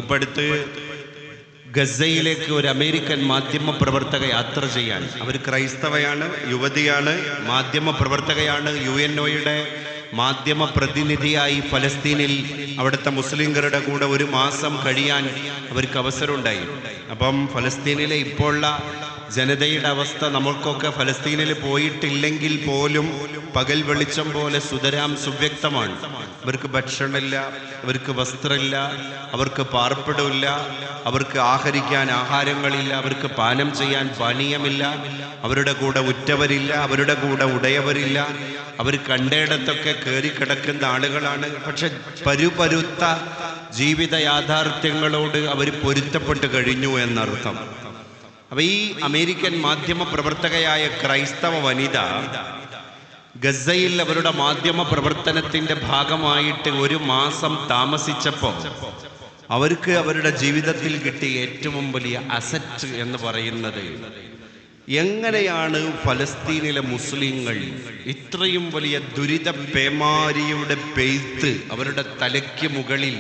ഇപ്പം അടുത്ത് ഗസയിലേക്ക് ഒരു അമേരിക്കൻ മാധ്യമ പ്രവർത്തക യാത്ര ചെയ്യാൻ, അവർ ക്രൈസ്തവയാണ്, യുവതിയാണ്, മാധ്യമ പ്രവർത്തകയാണ്. UNOയുടെ മാധ്യമ പ്രതിനിധിയായി ഫലസ്തീനിൽ അവിടുത്തെ മുസ്ലിംകളുടെ കൂടെ ഒരു മാസം കഴിയാൻ അവർക്ക് അവസരമുണ്ടായി. അപ്പം ഫലസ്തീനിലെ ഇപ്പോഴുള്ള ജനതയുടെ അവസ്ഥ നമ്മൾക്കൊക്കെ ഫലസ്തീനിൽ പോയിട്ടില്ലെങ്കിൽ പോലും പകൽ വെളിച്ചം പോലെ സുതരാം സുവ്യക്തമാണ്. അവർക്ക് ഭക്ഷണമില്ല, അവർക്ക് വസ്ത്രമില്ല, അവർക്ക് പാർപ്പിടമില്ല, അവർക്ക് ആഹരിക്കാൻ ആഹാരങ്ങളില്ല, അവർക്ക് പാനം ചെയ്യാൻ പാനീയമില്ല, അവരുടെ കൂടെ ഉറ്റവരില്ല, അവരുടെ കൂടെ ഉടയവരില്ല. അവർ കണ്ടയിടത്തൊക്കെ കയറി കിടക്കുന്ന ആളുകളാണ്. പക്ഷെ പരുപരുത്ത ജീവിത യാഥാർത്ഥ്യങ്ങളോട് അവർ പൊരുത്തപ്പെട്ട് കഴിഞ്ഞു എന്നർത്ഥം. അപ്പൊ ഈ അമേരിക്കൻ മാധ്യമ പ്രവർത്തകയായ ക്രൈസ്തവ വനിത ഗസയിൽ അവരുടെ മാധ്യമ പ്രവർത്തനത്തിന്റെ ഭാഗമായിട്ട് ഒരു മാസം താമസിച്ചപ്പോൾ അവർക്ക് അവരുടെ ജീവിതത്തിൽ കിട്ടിയ ഏറ്റവും വലിയ അസറ്റ് എന്ന് പറയുന്നത്, എങ്ങനെയാണ് ഫലസ്തീനിലെ മുസ്ലിങ്ങൾ ഇത്രയും വലിയ ദുരിത പേമാരിയുടെ പെയ്ത്ത് അവരുടെ തലയ്ക്ക് മുകളിൽ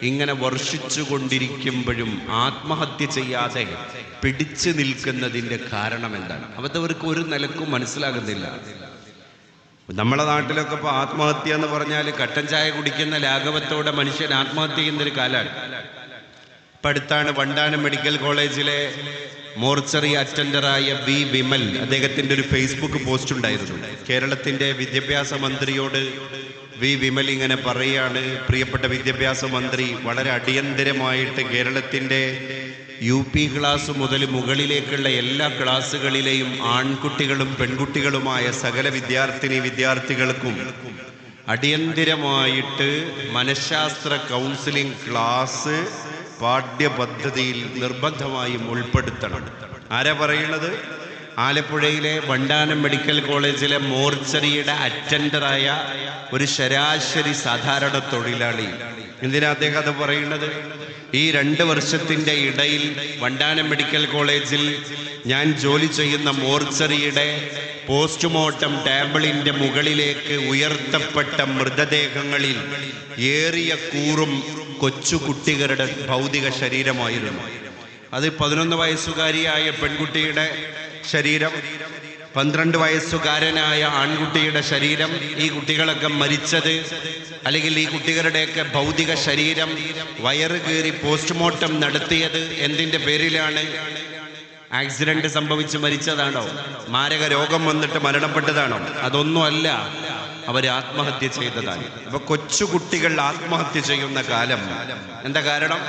ഇങ്ങനെ വർഷിച്ചു കൊണ്ടിരിക്കുമ്പോഴും ആത്മഹത്യ ചെയ്യാതെ പിടിച്ചു നിൽക്കുന്നതിൻ്റെ കാരണം എന്താണ്? അവർക്ക് ഒരു നിലക്കും മനസ്സിലാകുന്നില്ല. നമ്മളെ നാട്ടിലൊക്കെ ഇപ്പോൾ ആത്മഹത്യ എന്ന് പറഞ്ഞാൽ കട്ടൻ ചായ കുടിക്കുന്ന ലാഘവത്തോടെ മനുഷ്യൻ ആത്മഹത്യ ചെയ്യുന്നൊരു കാലമാണ്. ഇപ്പം അടുത്താണ് വണ്ടാനം മെഡിക്കൽ കോളേജിലെ മോർച്ചറി അറ്റൻഡറായ വി വിമൽ, അദ്ദേഹത്തിൻ്റെ ഒരു ഫേസ്ബുക്ക് പോസ്റ്റ് ഉണ്ടായിരുന്നു. കേരളത്തിൻ്റെ വിദ്യാഭ്യാസ മന്ത്രിയോട് വി വിമൽ ഇങ്ങനെ പറയുകയാണ്: പ്രിയപ്പെട്ട വിദ്യാഭ്യാസ മന്ത്രി, വളരെ അടിയന്തരമായിട്ട് കേരളത്തിൻ്റെ UP ക്ലാസ് മുതൽ മുകളിലേക്കുള്ള എല്ലാ ക്ലാസ്സുകളിലെയും ആൺകുട്ടികളും പെൺകുട്ടികളുമായ സകല വിദ്യാർത്ഥികൾക്കും അടിയന്തരമായിട്ട് മനഃശാസ്ത്ര കൗൺസിലിംഗ് ക്ലാസ് പാഠ്യപദ്ധതിയിൽ നിർബന്ധമായും ഉൾപ്പെടുത്തണം. ആരാ പറയുന്നത്? ആലപ്പുഴയിലെ വണ്ടാനം മെഡിക്കൽ കോളേജിലെ മോർച്ചറിയുടെ അറ്റൻഡറായ ഒരു ശരാശരി സാധാരണ തൊഴിലാളി. എന്തിനാ അദ്ദേഹം അത് പറയുന്നത്? ഈ 2 വർഷത്തിൻ്റെ ഇടയിൽ വണ്ടാനം മെഡിക്കൽ കോളേജിൽ ഞാൻ ജോലി ചെയ്യുന്ന മോർച്ചറിയുടെ പോസ്റ്റ്മോർട്ടം ടേബിളിൻ്റെ മുകളിലേക്ക് ഉയർത്തപ്പെട്ട മൃതദേഹങ്ങളിൽ ഏറിയ കൂറും കൊച്ചുകുട്ടികളുടെ ഭൗതിക ശരീരമായിരുന്നു. അത് 11 വയസ്സുകാരിയായ പെൺകുട്ടിയുടെ ശരീരം, 12 വയസ്സുകാരനായ ആൺകുട്ടിയുടെ ശരീരം. ഈ കുട്ടികളൊക്കെ മരിച്ചത്, അല്ലെങ്കിൽ ഈ കുട്ടികളുടെയൊക്കെ ഭൗതിക ശരീരം വയറ് കീറി പോസ്റ്റ്മോർട്ടം നടത്തിയത് എന്തിൻ്റെ പേരിലാണ്? ആക്സിഡന്റ് സംഭവിച്ച് മരിച്ചതാണോ? മാരക രോഗം വന്നിട്ട് മരണപ്പെട്ടതാണോ? അതൊന്നുമല്ല, അവർ ആത്മഹത്യ ചെയ്തതാണ്. അപ്പൊ കൊച്ചുകുട്ടികൾ ആത്മഹത്യ ചെയ്യുന്ന കാലം. എന്താ കാരണം?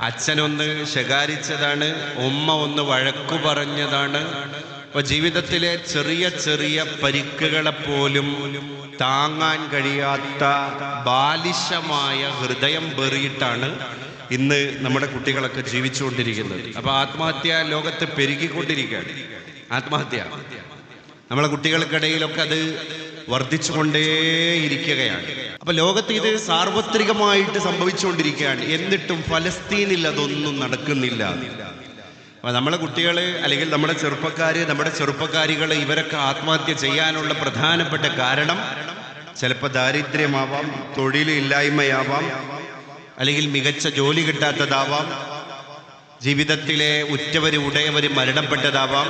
അച്ഛനൊന്ന് ശകാരിച്ചതാണ്, ഉമ്മ ഒന്ന് വഴക്കു പറഞ്ഞതാണ്. അപ്പൊ ജീവിതത്തിലെ ചെറിയ ചെറിയ പരിക്കുകളെ പോലും താങ്ങാൻ കഴിയാത്ത ബാലിശമായ ഹൃദയം പേറിയിട്ടാണ് ഇന്ന് നമ്മുടെ കുട്ടികളൊക്കെ ജീവിച്ചുകൊണ്ടിരിക്കുന്നത്. അപ്പൊ ആത്മഹത്യ ലോകത്ത് പെരുകിക്കൊണ്ടിരിക്കുകയാണ്. ആത്മഹത്യ നമ്മളെ കുട്ടികൾക്കിടയിലൊക്കെ അത് വർദ്ധിച്ചുകൊണ്ടേയിരിക്കുകയാണ്. അപ്പൊ ലോകത്ത് ഇത് സാർവത്രികമായിട്ട് സംഭവിച്ചുകൊണ്ടിരിക്കുകയാണ്. എന്നിട്ടും ഫലസ്തീനിൽ അതൊന്നും നടക്കുന്നില്ല. അപ്പൊ നമ്മളെ കുട്ടികൾ, അല്ലെങ്കിൽ നമ്മുടെ ചെറുപ്പക്കാരികൾ ഇവരൊക്കെ ആത്മഹത്യ ചെയ്യാനുള്ള പ്രധാനപ്പെട്ട കാരണം ചിലപ്പോൾ ദാരിദ്ര്യമാവാം, തൊഴിലില്ലായ്മയാവാം, അല്ലെങ്കിൽ മികച്ച ജോലി കിട്ടാത്തതാവാം, ജീവിതത്തിലെ ഉറ്റവര് ഉടയവര് മരണപ്പെട്ടതാവാം.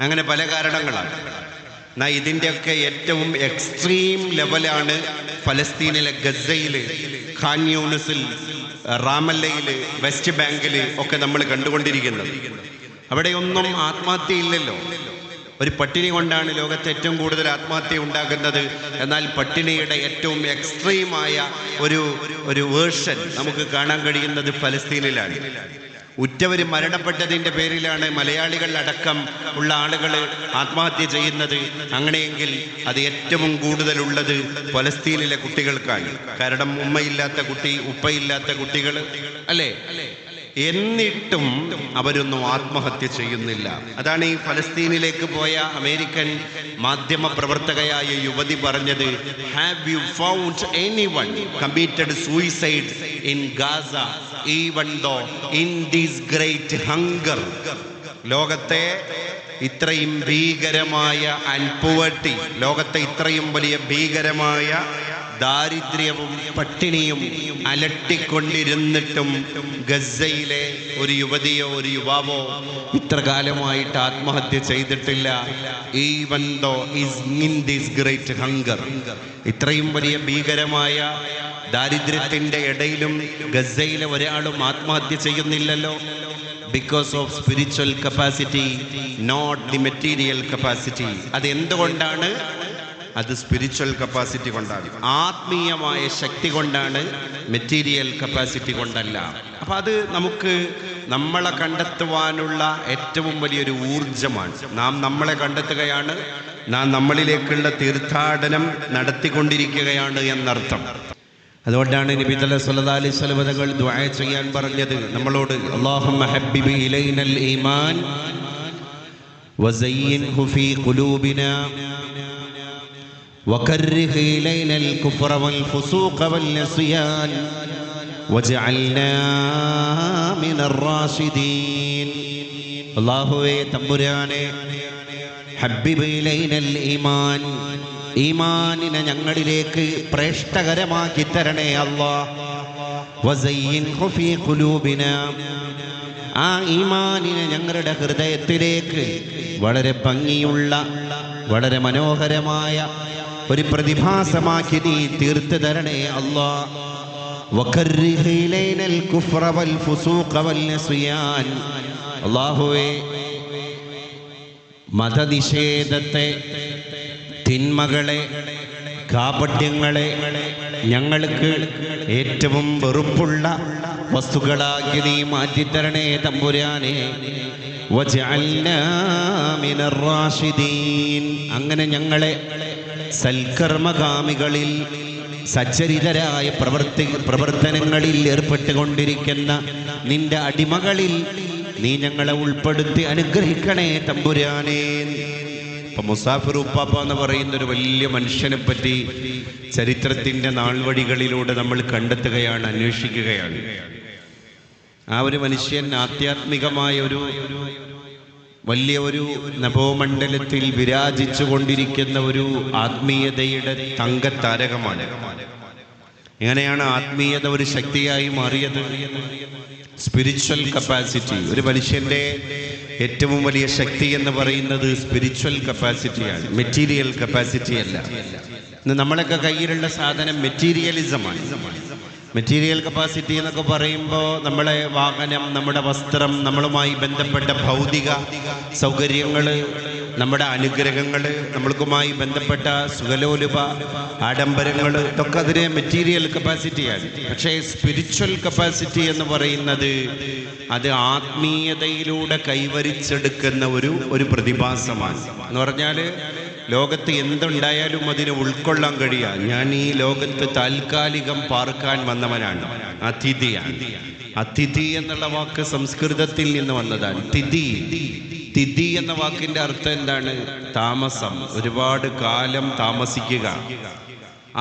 അങ്ങനെ പല കാരണങ്ങളാണ്. എന്നാൽ ഇതിൻ്റെയൊക്കെ ഏറ്റവും എക്സ്ട്രീം ലെവലാണ് ഫലസ്തീനിലെ ഗസയിൽ, ഖാൻ യൂണിസിൽ, റാമല്ലയിൽ, വെസ്റ്റ് ബാങ്കിൽ ഒക്കെ നമ്മൾ കണ്ടുകൊണ്ടിരിക്കുന്നത്. അവിടെയൊന്നും ആത്മഹത്യയില്ലല്ലോ. ഒരു പട്ടിണി കൊണ്ടാണ് ലോകത്ത് ഏറ്റവും കൂടുതൽ ആത്മഹത്യ ഉണ്ടാകുന്നത്. എന്നാൽ പട്ടിണിയുടെ ഏറ്റവും എക്സ്ട്രീമായ ഒരു വേർഷൻ നമുക്ക് കാണാൻ കഴിയുന്നത് ഫലസ്തീനിലാണ്. ഉറ്റവർ മരണപ്പെട്ടതിൻ്റെ പേരിലാണ് മലയാളികൾ അടക്കം ഉള്ള ആളുകൾ ആത്മഹത്യ ചെയ്യുന്നത്. അങ്ങനെയെങ്കിൽ അത് ഏറ്റവും കൂടുതലുള്ളത് ഫലസ്തീനിലെ കുട്ടികൾക്കാണ്. കാരണം ഉമ്മയില്ലാത്ത കുട്ടി, ഉപ്പയില്ലാത്ത കുട്ടികൾ അല്ലേ? എന്നിട്ടും അവരൊന്നും ആത്മഹത്യ ചെയ്യുന്നില്ല. അതാണ് ഈ ഫലസ്തീനിലേക്ക് പോയ അമേരിക്കൻ മാധ്യമ പ്രവർത്തകയായ യുവതി പറഞ്ഞത്. Have you found anyone committed suicide in Gaza even though in this great hunger? ലോകത്തെ ഇത്രയും ഭീകരമായ ആൻഡ് പോവർട്ടി, ലോകത്തെ ഇത്രയും വലിയ ഭീകരമായ ദാരിദ്ര്യവും പട്ടിണിയും അലട്ടിക്കൊണ്ടിരുന്നിട്ടും ഗസയിലെ ഒരു യുവതിയോ ഒരു യുവാവോ ഇത്ര കാലമായിട്ട് ആത്മഹത്യ ചെയ്തിട്ടില്ല. Even though is in this great hunger, ഇത്രയും വലിയ ഭീകരമായ ദാരിദ്ര്യത്തിന്റെ ഇടയിലും ഗസയിലെ ഒരാളും ആത്മഹത്യ ചെയ്യുന്നില്ലല്ലോ. Because of spiritual capacity, not the material capacity. അത് എന്തുകൊണ്ടാണ്? അത് സ്പിരിച്വൽ കപ്പാസിറ്റി കൊണ്ടാണ്, ആത്മീയമായ ശക്തി കൊണ്ടാണ്, മെറ്റീരിയൽ കപ്പാസിറ്റി കൊണ്ടല്ല. അപ്പം അത് നമുക്ക് നമ്മളെ കണ്ടെത്തുവാനുള്ള ഏറ്റവും വലിയൊരു ഊർജമാണ്. നാം നമ്മളെ കണ്ടെത്തുകയാണ്, നാം നമ്മളിലേക്കുള്ള തീർത്ഥാടനം നടത്തിക്കൊണ്ടിരിക്കുകയാണ് എന്നർത്ഥം. അതുകൊണ്ടാണ് നബി സല്ലല്ലാഹു അലൈഹി വസല്ലം തങ്ങൾ ദുആ ചെയ്യാൻ പറഞ്ഞത് നമ്മളോട്, അല്ലാഹുമ്മ ഹബ്ബിബ് ഇലൈനൽ ഈമാൻ വസയ്യിൻഹു ഫീ ഖുലൂബിനാ വകർരിഹ് ഇലൈനൽ കുഫ്റ വൽ ഫുസൂഖ വൽ നിസ്യാൻ വജഅൽനാ മിനർ റാഷിദീൻ. അല്ലാഹുവേ തമ്പുരാനെ, ഹബ്ബിബ് ഇലൈനൽ ഈമാൻ, ഈമാനിനെ ഞങ്ങളിലേക്ക് പ്രേഷ്ടകരമാക്കി തരണേ അല്ലാഹ്. വസയ്യിൻഹു ഫീ ഖുലൂബിനാ, ആ ഈമാനിനെ ഞങ്ങളുടെ ഹൃദയത്തിലേക്ക് വളരെ ഭംഗിയുള്ള, വളരെ മനോഹരമായ ഒരു പ്രതിഭാസമാക്കി നീ തീർത്ത് തരണേ അല്ലാഹ്. വകർരിഹ് ഇലൈനൽ കുഫ്റ വൽ ഫുസൂഖ വൽ നിസ്യാൻ. അല്ലാഹുവേ, മതനിഷേധത്തെ, തിന്മകളെ, കാപട്യങ്ങളെ ഞങ്ങൾക്ക് ഏറ്റവും വെറുപ്പുള്ള വസ്തുക്കളാക്കി നീ മാറ്റിത്തരണേ തമ്പുരാനെ. വജഅൽനാ മിനർ റാഷിദീൻ, അങ്ങനെ ഞങ്ങളെ സൽക്കർമ്മകാമികളിൽ, സച്ചരിതരായ പ്രവർത്തനങ്ങളിൽ ഏർപ്പെട്ടുകൊണ്ടിരിക്കുന്ന നിന്റെ അടിമകളിൽ നീ ഞങ്ങളെ ഉൾപ്പെടുത്തി അനുഗ്രഹിക്കണേ തമ്പുരാനെ. ഇപ്പം മുസാഫിർ ഉപ്പാപ്പ എന്ന് പറയുന്ന ഒരു വലിയ മനുഷ്യനെ പറ്റി ചരിത്രത്തിൻ്റെ നാൾവഴികളിലൂടെ നമ്മൾ കണ്ടെത്തുകയാണ്, അന്വേഷിക്കുകയാണ്. ആ ഒരു മനുഷ്യൻ ആധ്യാത്മികമായ ഒരു വലിയ ഒരു നഭോമണ്ഡലത്തിൽ വിരാജിച്ചു കൊണ്ടിരിക്കുന്ന ഒരു ആത്മീയതയുടെ തങ്കത്താരകമാണ്. എങ്ങനെയാണ് ആത്മീയത ഒരു ശക്തിയായി മാറിയത്? Spiritual capacity. ഒരു മനുഷ്യൻ്റെ ഏറ്റവും വലിയ ശക്തി എന്ന് പറയുന്നത് സ്പിരിച്വൽ കപ്പാസിറ്റിയാണ്, മെറ്റീരിയൽ കപ്പാസിറ്റി അല്ല. ഇന്ന് നമ്മളൊക്കെ കയ്യിലുള്ള സാധനം മെറ്റീരിയലിസമാണ്. മെറ്റീരിയൽ കപ്പാസിറ്റി എന്നൊക്കെ പറയുമ്പോൾ നമ്മളെ വാഹനം, നമ്മുടെ വസ്ത്രം, നമ്മളുമായി ബന്ധപ്പെട്ട ഭൗതിക സൗകര്യങ്ങൾ, നമ്മുടെ അനുഗ്രഹങ്ങൾ, നമ്മൾക്കുമായി ബന്ധപ്പെട്ട സുഖലോലുപ ആഡംബരങ്ങൾ, ഇതൊക്കെ അതിന് മെറ്റീരിയൽ കപ്പാസിറ്റിയാണ്. പക്ഷേ സ്പിരിച്വൽ കപ്പാസിറ്റി എന്ന് പറയുന്നത് അത് ആത്മീയതയിലൂടെ കൈവരിച്ചെടുക്കുന്ന ഒരു പ്രതിഭാസമാണ്. എന്ന് പറഞ്ഞാൽ ലോകത്ത് എന്തുണ്ടായാലും അതിനെ ഉൾക്കൊള്ളാൻ കഴിയുക. ഞാൻ ഈ ലോകത്ത് താൽക്കാലികം പാർക്കാൻ വന്നവനാണ്, അതിഥിയാണ്. അതിഥി എന്നുള്ള വാക്ക് സംസ്കൃതത്തിൽ നിന്ന് വന്നതാണ്. തിഥി എന്ന വാക്കിന്റെ അർത്ഥം എന്താണ്? താമസം, ഒരുപാട് കാലം താമസിക്കുക.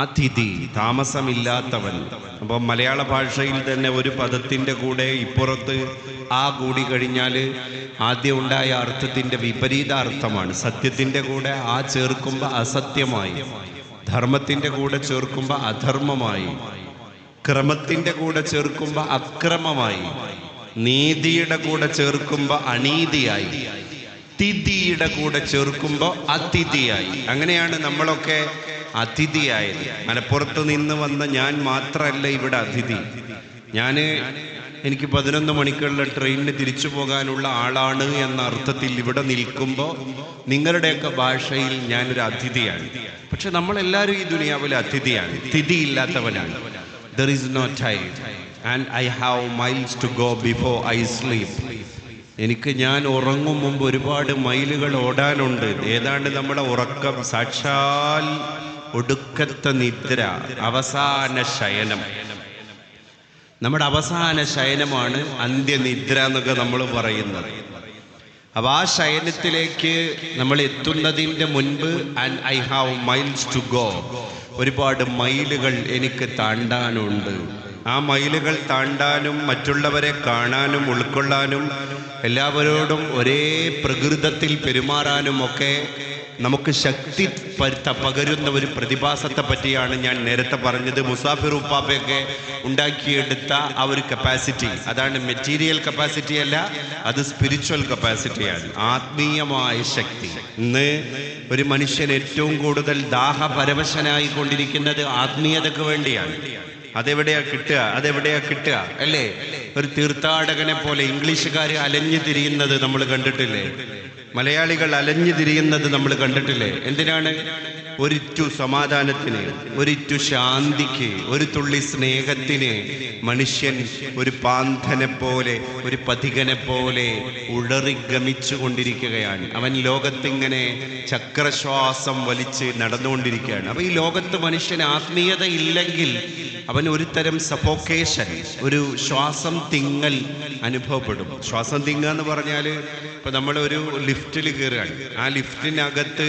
അതിഥി, താമസമില്ലാത്തവൻ. അപ്പോൾ മലയാള ഭാഷയിൽ തന്നെ ഒരു പദത്തിൻ്റെ കൂടെ ഇപ്പുറത്ത് ആ കൂടി കഴിഞ്ഞാൽ ആദ്യം ഉണ്ടായ അർത്ഥത്തിൻ്റെ വിപരീത അർത്ഥമാണ്. സത്യത്തിൻ്റെ കൂടെ ആ ചേർക്കുമ്പോൾ അസത്യമായി, ധർമ്മത്തിൻ്റെ കൂടെ ചേർക്കുമ്പോൾ അധർമ്മമായി, ക്രമത്തിൻ്റെ കൂടെ ചേർക്കുമ്പോൾ അക്രമമായി, നീതിയുടെ കൂടെ ചേർക്കുമ്പോൾ അനീതിയായി, തിഥിയുടെ കൂടെ ചേർക്കുമ്പോൾ അതിഥിയായി. അങ്ങനെയാണ് നമ്മളൊക്കെ അതിഥിയായത്. മലപ്പുറത്ത് നിന്ന് വന്ന ഞാൻ മാത്രമല്ല ഇവിടെ അതിഥി. എനിക്ക് 11 മണിക്കുള്ള ട്രെയിനിന് തിരിച്ചു പോകാനുള്ള ആളാണ് എന്ന അർത്ഥത്തിൽ ഇവിടെ നിൽക്കുമ്പോൾ നിങ്ങളുടെയൊക്കെ ഭാഷയിൽ ഞാനൊരു അതിഥിയാണ്. പക്ഷെ നമ്മളെല്ലാവരും ഈ ദുനിയാവിലെ അതിഥിയാണ്, തിഥിയില്ലാത്തവനാണ്. There is no time and I have miles to go before I sleep. ഞാൻ ഉറങ്ങും മുമ്പ് ഒരുപാട് മൈലുകൾ ഓടാനുണ്ട്. ഏതാണ്ട് നമ്മുടെ ഉറക്കം സാക്ഷാൽ ഒടുക്കത്തെ നിദ്ര, അവസാന ശയനം. നമ്മുടെ അവസാന ശയനമാണ് അന്ത്യനിദ്ര എന്നൊക്കെ നമ്മൾ പറയുന്നത്. അപ്പോൾ ആ ശയനത്തിലേക്ക് നമ്മൾ എത്തുന്നതിൻ്റെ മുൻപ് and I have miles to go, ഒരുപാട് മൈലുകൾ എനിക്ക് താണ്ടാനുണ്ട്. ആ മൈലുകൾ താണ്ടാനും മറ്റുള്ളവരെ കാണാനും ഉൾക്കൊള്ളാനും എല്ലാവരോടും ഒരേ പ്രകൃതത്തിൽ പെരുമാറാനും ഒക്കെ നമുക്ക് ശക്തി പകരുന്ന ഒരു പ്രതിഭാസത്തെ പറ്റിയാണ് ഞാൻ നേരത്തെ പറഞ്ഞത്. മുസാഫിർ ഉപ്പാപ്പയൊക്കെ ഉണ്ടാക്കിയെടുത്ത ആ ഒരു കപ്പാസിറ്റി, അതാണ് മെറ്റീരിയൽ കപ്പാസിറ്റി അല്ല, അത് സ്പിരിച്വൽ കപ്പാസിറ്റിയാണ്, ആത്മീയമായ ശക്തി. ഇന്ന് ഒരു മനുഷ്യൻ ഏറ്റവും കൂടുതൽ ദാഹപരവശനായി കൊണ്ടിരിക്കുന്നത് ആത്മീയതയ്ക്ക് വേണ്ടിയാണ്. അതെവിടെയാ കിട്ടുക അല്ലേ? ഒരു തീർത്ഥാടകനെ പോലെ ഇംഗ്ലീഷുകാർ അലഞ്ഞു തിരിയുന്നത് നമ്മൾ കണ്ടിട്ടില്ലേ? മലയാളികൾ അലഞ്ഞു തിരിയുന്നത് നമ്മൾ കണ്ടിട്ടില്ലേ? എന്തിനാണ്? ഒരിറ്റു സമാധാനത്തിന്, ഒരിറ്റു ശാന്തിക്ക്, ഒരു തുള്ളി സ്നേഹത്തിന് മനുഷ്യൻ ഒരു പാന്തനെ പോലെ, ഒരു പഥികനെ പോലെ ഉഴറി ഗമിച്ചു കൊണ്ടിരിക്കുകയാണ്. അവൻ ലോകത്തിങ്ങനെ ചക്രശ്വാസം വലിച്ച് നടന്നുകൊണ്ടിരിക്കുകയാണ്. അപ്പൊ ഈ ലോകത്ത് മനുഷ്യന് ആത്മീയത ഇല്ലെങ്കിൽ അവൻ ഒരു തരം സഫോക്കേഷൻ, ഒരു ശ്വാസം തിങ്ങൽ അനുഭവപ്പെടും. ശ്വാസം തിങ്ങുക എന്ന് പറഞ്ഞാൽ ഇപ്പൊ നമ്മളൊരു ലിഫ്റ്റിൽ കയറുകയാണ്. ആ ലിഫ്റ്റിനകത്ത്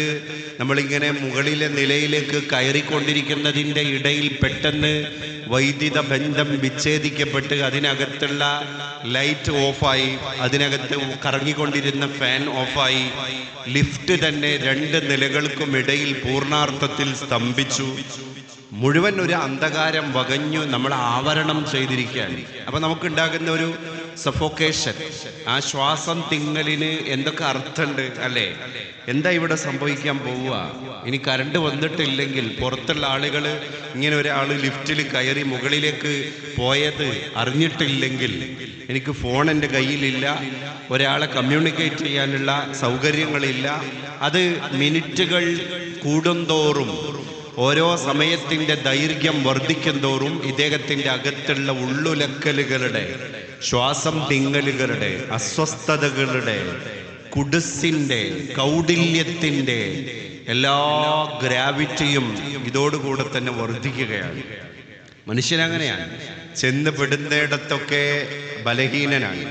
നമ്മളിങ്ങനെ മുകളിലെ നിലയിലേക്ക് കയറിക്കൊണ്ടിരിക്കുന്നതിൻ്റെ ഇടയിൽ പെട്ടെന്ന് വൈദ്യുത ബന്ധം വിച്ഛേദിക്കപ്പെട്ട് അതിനകത്തുള്ള ലൈറ്റ് ഓഫായി, അതിനകത്ത് കറങ്ങിക്കൊണ്ടിരുന്ന ഫാൻ ഓഫായി, ലിഫ്റ്റ് തന്നെ 2 നിലകൾക്കും ഇടയിൽ പൂർണ്ണാർത്ഥത്തിൽ സ്തംഭിച്ചു. മുഴുവൻ ഒരു അന്ധകാരം വകഞ്ഞു നമ്മൾ ആവരണം ചെയ്തിരിക്കുകയാണ്. അപ്പൊ നമുക്കുണ്ടാകുന്ന ഒരു സഫോക്കേഷൻ, ആ ശ്വാസം തിങ്ങലിന് എന്തൊക്കെ അർത്ഥമുണ്ട് അല്ലേ? എന്താ ഇവിടെ സംഭവിക്കാൻ പോവുക? ഇനി കറണ്ട് വന്നിട്ടില്ലെങ്കിൽ പുറത്തുള്ള ആളുകൾ ഇങ്ങനെ ഒരാൾ ലിഫ്റ്റിൽ കയറി മുകളിലേക്ക് പോയത് അറിഞ്ഞിട്ടില്ലെങ്കിൽ, എനിക്ക് ഫോൺ എൻ്റെ കയ്യിലില്ല, ഒരാളെ കമ്മ്യൂണിക്കേറ്റ് ചെയ്യാനുള്ള സൗകര്യങ്ങളില്ല, അത് മിനിറ്റുകൾ കൂടുന്തോറും, ഓരോ സമയത്തിൻ്റെ ദൈർഘ്യം വർദ്ധിക്കും തോറും ഇദ്ദേഹത്തിൻ്റെ അകത്തുള്ള ഉള്ളുലക്കലുകളുടെ, ശ്വാസം തിങ്ങലുകളുടെ, അസ്വസ്ഥതകളുടെ, കുടിസിൻ്റെ, കൗടില്യത്തിൻ്റെ എല്ലാ ഗ്രാവിറ്റിയും ഇതോടുകൂടെ തന്നെ വർദ്ധിക്കുകയാണ്. മനുഷ്യനങ്ങനെയാണ്, ചെന്ന് പെടുന്നിടത്തൊക്കെ ബലഹീനനാണ്.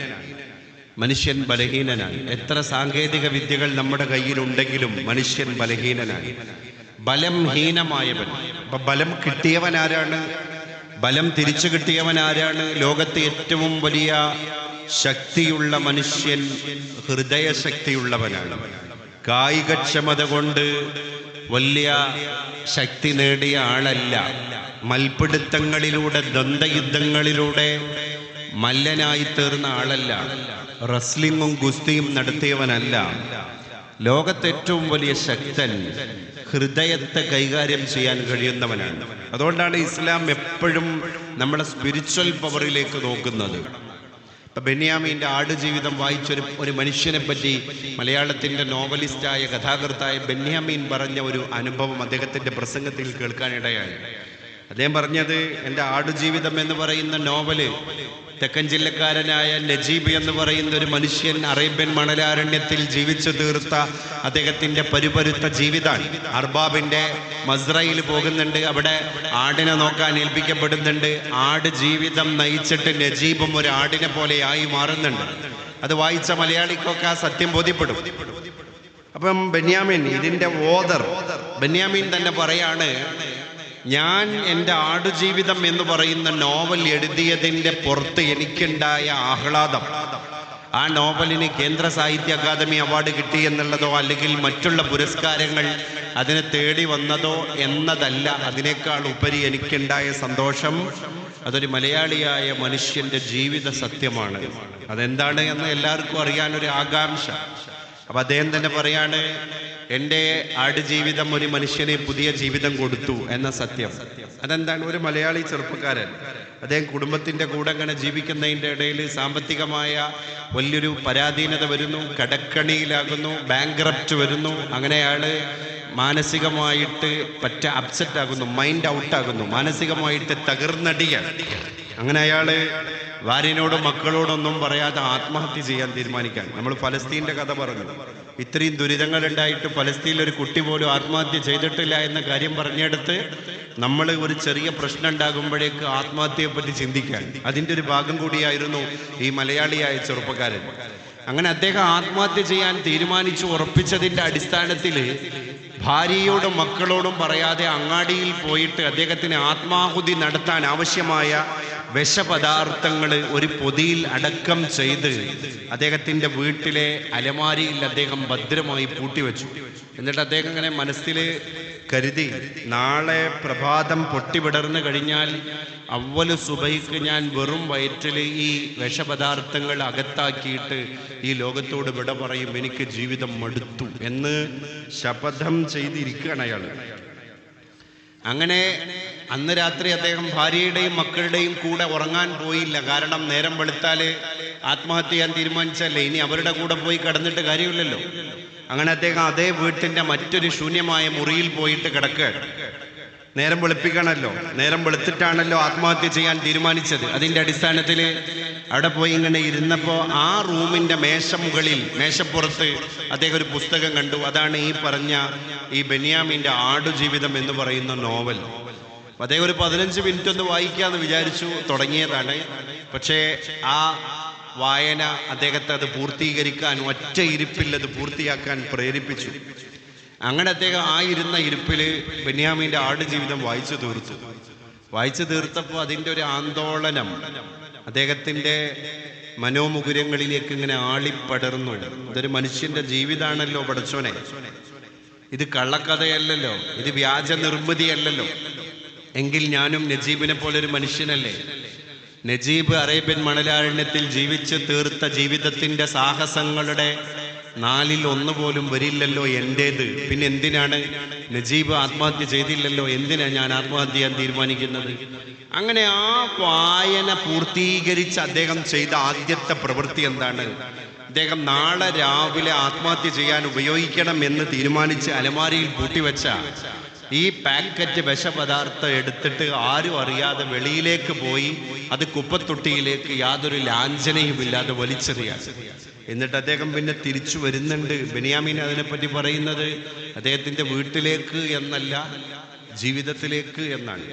മനുഷ്യൻ ബലഹീനനാണ്. എത്ര സാങ്കേതിക വിദ്യകൾ നമ്മുടെ കയ്യിലുണ്ടെങ്കിലും മനുഷ്യൻ ബലഹീനനാണ്. ബലം ഹീനമായവൻ. അപ്പൊ ബലം കിട്ടിയവൻ ആരാണ്? ബലം തിരിച്ചു കിട്ടിയവൻ ആരാണ്? ലോകത്തെ ഏറ്റവും വലിയ ശക്തിയുള്ള മനുഷ്യൻ ഹൃദയശക്തിയുള്ളവനാണ്. കായികക്ഷമത കൊണ്ട് വലിയ ശക്തി നേടിയ ആളല്ല. മൽപിടുത്തങ്ങളിലൂടെ, ദ്വന്ദ്വയുദ്ധങ്ങളിലൂടെ മല്ലനായി തീർന്ന ആളല്ല. റസ്ലിങ്ങും ഗുസ്തിയും നടത്തിയവനല്ല. ലോകത്തെ ഏറ്റവും വലിയ ശക്തൻ ഹൃദയത്തെ കൈകാര്യം ചെയ്യാൻ കഴിയുന്നവനാണ്. അതുകൊണ്ടാണ് ഇസ്ലാം എപ്പോഴും നമ്മുടെ സ്പിരിച്വൽ പവറിലേക്ക് നോക്കുന്നത്. ഇപ്പൊ ബെന്യാമീൻ്റെ ആടുജീവിതം വായിച്ചൊരു മനുഷ്യനെ പറ്റി മലയാളത്തിൻ്റെ നോവലിസ്റ്റായ, കഥാകൃത്തായ ബെന്യാമീൻ പറഞ്ഞ ഒരു അനുഭവം അദ്ദേഹത്തിൻ്റെ പ്രസംഗത്തിൽ കേൾക്കാനിടയായി. അദ്ദേഹം പറഞ്ഞത്, എൻ്റെ ആടുജീവിതം എന്ന് പറയുന്ന നോവല് തെക്കൻ ജില്ലക്കാരനായ നജീബ് എന്ന് പറയുന്ന ഒരു മനുഷ്യൻ അറേബ്യൻ മണലാരണ്യത്തിൽ ജീവിച്ചു തീർത്ത അദ്ദേഹത്തിൻ്റെ പരുപരുത്ത ജീവിതമാണ്. അർബാബിൻ്റെ മസ്രയിൽ പോകുന്നുണ്ട്, അവിടെ ആടിനെ നോക്കാൻ ഏൽപ്പിക്കപ്പെടുന്നുണ്ട്. ആട് ജീവിതം നയിച്ചിട്ട് നജീബും ഒരു ആടിനെ പോലെയായി മാറുന്നുണ്ട്. അത് വായിച്ച മലയാളിക്കൊക്കെ ആ സത്യം ബോധ്യപ്പെടും. അപ്പം ബെന്യാമിൻ, ഇതിൻ്റെ ഓദർ ബെന്യാമിൻ തന്നെ പറയാണ്, ഞാൻ എൻ്റെ ആടുജീവിതം എന്ന് പറയുന്ന നോവൽ എഴുതിയതിൻ്റെ പുറത്ത് എനിക്കുണ്ടായ ആഹ്ലാദം, ആ നോവലിന് കേന്ദ്ര സാഹിത്യ അക്കാദമി അവാർഡ് കിട്ടി എന്നുള്ളതോ അല്ലെങ്കിൽ മറ്റുള്ള പുരസ്കാരങ്ങൾ അതിനെ തേടി വന്നതോ എന്നതല്ല. അതിനേക്കാൾ ഉപരി എനിക്കുണ്ടായ സന്തോഷം അതൊരു മലയാളിയായ മനുഷ്യൻ്റെ ജീവിത സത്യമാണ്. അതെന്താണ് എന്ന് എല്ലാവർക്കും അറിയാനൊരു ആകാംക്ഷ. അപ്പൊ അദ്ദേഹം തന്നെ പറയാണ്, എൻ്റെ ആടുജീവിതം ഒരു മനുഷ്യനെ പുതിയ ജീവിതം കൊടുത്തു എന്ന സത്യം. അതെന്താണ്? ഒരു മലയാളി ചെറുപ്പക്കാരൻ, അദ്ദേഹം കുടുംബത്തിൻ്റെ കൂടെ അങ്ങനെ ജീവിക്കുന്നതിൻ്റെ ഇടയിൽ സാമ്പത്തികമായ വലിയൊരു പരാധീനത വരുന്നു, കടക്കണിയിലാകുന്നു, ബാങ്ക്രപ്റ്റ് വരുന്നു. അങ്ങനെ അയാൾ മാനസികമായിട്ട് അപ്സെറ്റ് ആകുന്നു, മൈൻഡ് ഔട്ടാകുന്നു, മാനസികമായിട്ട് തകർന്നടിയാണ്. അങ്ങനെ അയാൾ ഭാര്യനോടും മക്കളോടൊന്നും പറയാതെ ആത്മഹത്യ ചെയ്യാൻ തീരുമാനിക്കാൻ. നമ്മൾ ഫലസ്തീൻ്റെ കഥ പറഞ്ഞു. ഇത്രയും ദുരിതങ്ങൾ ഉണ്ടായിട്ട് ഫലസ്തീനിൽ ഒരു കുട്ടി പോലും ആത്മഹത്യ ചെയ്തിട്ടില്ല എന്ന കാര്യം പറഞ്ഞെടുത്ത് നമ്മൾ ഒരു ചെറിയ പ്രശ്നം ഉണ്ടാകുമ്പോഴേക്ക് ആത്മഹത്യയെപ്പറ്റി ചിന്തിക്കാൻ. അതിൻ്റെ ഒരു ഭാഗം കൂടിയായിരുന്നു ഈ മലയാളിയായ ചെറുപ്പക്കാരൻ. അങ്ങനെ അദ്ദേഹം ആത്മഹത്യ ചെയ്യാൻ തീരുമാനിച്ചു ഉറപ്പിച്ചതിൻ്റെ അടിസ്ഥാനത്തിൽ ഭാര്യയോടും മക്കളോടും പറയാതെ അങ്ങാടിയിൽ പോയിട്ട് അദ്ദേഹത്തിന് ആത്മാഹുതി നടത്താൻ ആവശ്യമായ വിഷപദാർത്ഥങ്ങൾ ഒരു പൊതിയിൽ അടക്കം ചെയ്ത് അദ്ദേഹത്തിൻ്റെ വീട്ടിലെ അലമാരിയിൽ അദ്ദേഹം ഭദ്രമായി പൂട്ടിവെച്ചു. എന്നിട്ട് അദ്ദേഹം ഇങ്ങനെ മനസ്സിൽ കരുതി, നാളെ പ്രഭാതം പൊട്ടിവിടർന്നു കഴിഞ്ഞാൽ അവ്വല് സുബഹിക്ക് ഞാൻ വെറും വയറ്റിൽ ഈ വിഷപദാർത്ഥങ്ങൾ അകത്താക്കിയിട്ട് ഈ ലോകത്തോട് വിട പറയും, എനിക്ക് ജീവിതം മടുത്തു എന്ന് ശപഥം ചെയ്തിരിക്കുകയാണ് അയാൾ. അങ്ങനെ അന്ന് രാത്രി അദ്ദേഹം ഭാര്യയുടെയും മക്കളുടെയും കൂടെ ഉറങ്ങാൻ പോയില്ല. കാരണം നേരം വെളുത്താൽ ആത്മഹത്യ ചെയ്യാൻ തീരുമാനിച്ചല്ലേ, ഇനി അവരുടെ കൂടെ പോയി കിടന്നിട്ട് കാര്യമില്ലല്ലോ. അങ്ങനെ അദ്ദേഹം അതേ വീട്ടിൻ്റെ മറ്റൊരു ശൂന്യമായ മുറിയിൽ പോയിട്ട് കിടക്കുകയാണ്. നേരം വെളുപ്പിക്കണമല്ലോ, നേരം വെളുത്തിട്ടാണല്ലോ ആത്മഹത്യ ചെയ്യാൻ തീരുമാനിച്ചത്. അതിൻ്റെ അടിസ്ഥാനത്തിൽ അവിടെ പോയി ഇങ്ങനെ ഇരുന്നപ്പോൾ ആ റൂമിൻ്റെ മേശപ്പുറത്ത് അദ്ദേഹം ഒരു പുസ്തകം കണ്ടു. അതാണ് ഈ പറഞ്ഞ ഈ ബെന്യാമിൻ്റെ ആടുജീവിതം എന്ന് പറയുന്ന നോവൽ. അപ്പം അദ്ദേഹം ഒരു 15 മിനിറ്റ് ഒന്ന് വായിക്കാമെന്ന് വിചാരിച്ചു തുടങ്ങിയതാണ്. പക്ഷേ ആ വായന അദ്ദേഹത്തെ അത് പൂർത്തീകരിക്കാൻ, ഒറ്റ ഇരിപ്പിൽ അത് പൂർത്തിയാക്കാൻ പ്രേരിപ്പിച്ചു. അങ്ങനെ അദ്ദേഹം ആ ഇരുന്ന ഇരിപ്പിൽ ബെന്യാമിൻ്റെ ആടുജീവിതം വായിച്ചു തീർത്തപ്പോൾ അതിൻ്റെ ഒരു ആന്തോളനം അദ്ദേഹത്തിൻ്റെ മനോമുകുരങ്ങളിലേക്ക് ഇങ്ങനെ ആളിപ്പടർന്നു. ഇതൊരു മനുഷ്യൻ്റെ ജീവിതമാണല്ലോ പടച്ചോനെ, ഇത് കള്ളക്കഥയല്ലല്ലോ, ഇത് വ്യാജ നിർമ്മിതിയല്ലല്ലോ. എങ്കിൽ ഞാനും നജീബിനെ പോലൊരു മനുഷ്യനല്ലേ? നജീബ് അറേബ്യൻ മണലാരണ്യത്തിൽ ജീവിച്ച് തീർത്ത ജീവിതത്തിൻ്റെ സാഹസങ്ങളുടെ 1/4 പോലും വരില്ലല്ലോ എൻ്റേത്. പിന്നെ എന്തിനാണ് നജീബ് ആത്മഹത്യ ചെയ്തില്ലല്ലോ, എന്തിനാ ഞാൻ ആത്മഹത്യ ചെയ്യാൻ തീരുമാനിക്കുന്നത്? അങ്ങനെ ആ വായന പൂർത്തീകരിച്ച് അദ്ദേഹം ചെയ്ത ആദ്യത്തെ പ്രവൃത്തി എന്താണ്? അദ്ദേഹം നാളെ രാവിലെ ആത്മഹത്യ ചെയ്യാൻ ഉപയോഗിക്കണം എന്ന് തീരുമാനിച്ച് അലമാരിയിൽ പൂട്ടിവെച്ച ഈ പാക്കറ്റ് വിഷപദാർത്ഥം എടുത്തിട്ട് ആരും അറിയാതെ വെളിയിലേക്ക് പോയി അത് കുപ്പത്തൊട്ടിയിലേക്ക് യാതൊരു ലാഞ്ചനയുമില്ലാതെ വലിച്ചെറിയാൻ. എന്നിട്ട് അദ്ദേഹം പിന്നെ തിരിച്ചു വരുന്നുണ്ട്. ബെന്യാമീൻ അതിനെപ്പറ്റി പറയുന്നത് അദ്ദേഹത്തിൻ്റെ വീട്ടിലേക്ക് എന്നല്ല, ജീവിതത്തിലേക്ക് എന്നാണ്.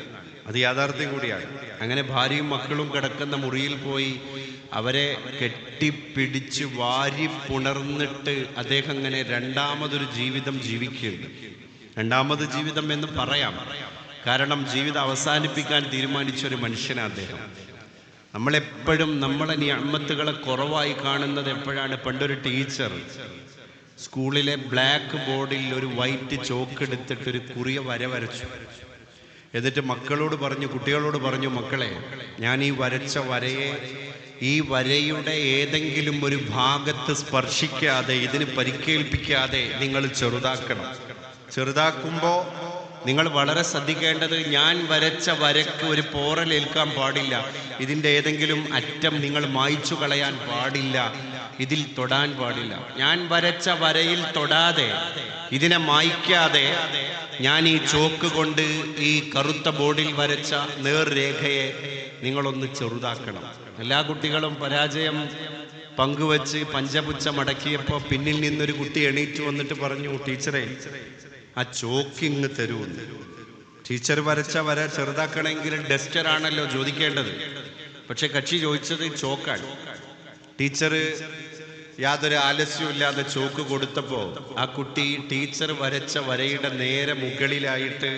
അത് യാഥാർത്ഥ്യം കൂടിയാണ്. അങ്ങനെ ഭാര്യയും മക്കളും കിടക്കുന്ന മുറിയിൽ പോയി അവരെ കെട്ടിപ്പിടിച്ച് വാരി പുണർന്നിട്ട് അദ്ദേഹം അങ്ങനെ രണ്ടാമതൊരു ജീവിതം ജീവിക്കുകയുണ്ട്. രണ്ടാമത് ജീവിതം എന്ന് പറയാം, കാരണം ജീവിതം അവസാനിപ്പിക്കാൻ തീരുമാനിച്ചൊരു മനുഷ്യനാണ് അദ്ദേഹം. നമ്മളെപ്പോഴും നമ്മളെ നിഅമത്തുകളെ കുറവായി കാണുന്നത് എപ്പോഴാണ്? പണ്ടൊരു ടീച്ചർ സ്കൂളിലെ ബ്ലാക്ക് ബോർഡിൽ ഒരു വൈറ്റ് ചോക്ക് എടുത്തിട്ട് ഒരു കുറിയ വര വരച്ചു. എന്നിട്ട് കുട്ടികളോട് പറഞ്ഞു, മക്കളെ, ഞാൻ ഈ വരച്ച വരയെ ഈ വരയുടെ ഏതെങ്കിലും ഒരു ഭാഗത്ത് സ്പർശിക്കാതെ, ഇതിന് പരിക്കേൽപ്പിക്കാതെ നിങ്ങൾ ചെറുതാക്കുമ്പോൾ നിങ്ങൾ വളരെ ശ്രദ്ധിക്കേണ്ടത്, ഞാൻ വരച്ച വരയ്ക്ക് ഒരു പോറലേൽക്കാൻ പാടില്ല. ഇതിൻ്റെ ഏതെങ്കിലും അറ്റം നിങ്ങൾ മായ്ച്ചു കളയാൻ പാടില്ല, ഇതിൽ തൊടാൻ പാടില്ല. ഞാൻ വരച്ച വരയിൽ തൊടാതെ, ഇതിനെ മായ്ക്കാതെ ഞാൻ ഈ ചോക്ക് കൊണ്ട് ഈ കറുത്ത ബോർഡിൽ വരച്ച നേർരേഖയെ നിങ്ങളൊന്ന് ചെറുതാക്കണം. എല്ലാ കുട്ടികളും പരാജയം പങ്കുവച്ച് പഞ്ചപുച്ഛ മടക്കിയപ്പോൾ പിന്നിൽ നിന്നൊരു കുട്ടി എണീറ്റ് വന്നിട്ട് പറഞ്ഞു, ടീച്ചറെ, ആ ചോക്കിങ് തരുമെന്ന്. ടീച്ചർ വരച്ച വര ചെറുതാക്കണമെങ്കിൽ ഡസ്റ്ററാണല്ലോ ചോദിക്കേണ്ടത്. പക്ഷെ കക്ഷി ചോദിച്ചത് ചോക്കാണ്. ടീച്ചർ യാതൊരു ആലസ്യമില്ലാതെ ചോക്ക് കൊടുത്തപ്പോൾ ആ കുട്ടി ടീച്ചർ വരച്ച വരയുടെ നേരെ മുകളിലായിട്ട്